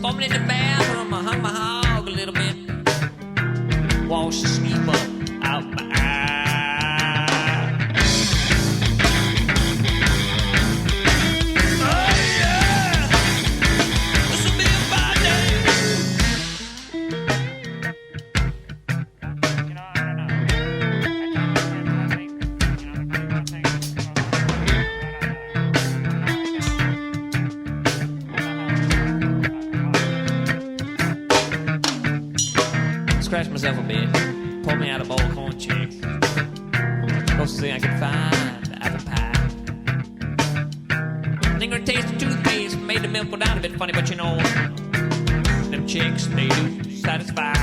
Storming in the bathroom, I hung my hog a little bit. Wash the sleep up out my eye. Oh yeah, this'll be a fine day. You know, I don't know. I think, Scratched myself a bit, pulled me out a bowl of corn chips. Closest thing I could find, apple pie. Lingering taste of toothpaste made the milk go down a bit funny, but you know, them chicks, they do satisfy.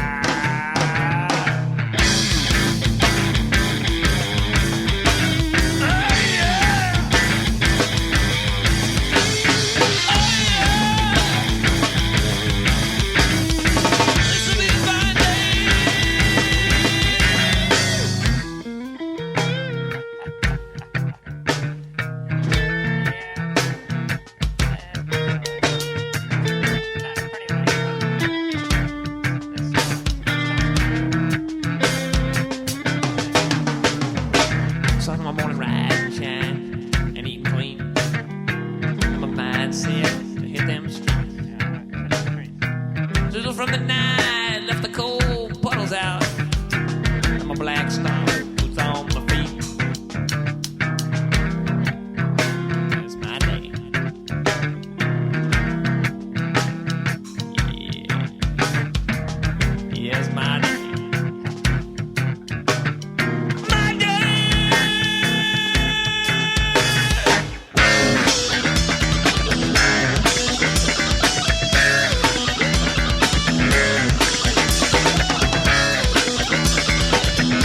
My morning ride and shine and eating clean. And my mind said,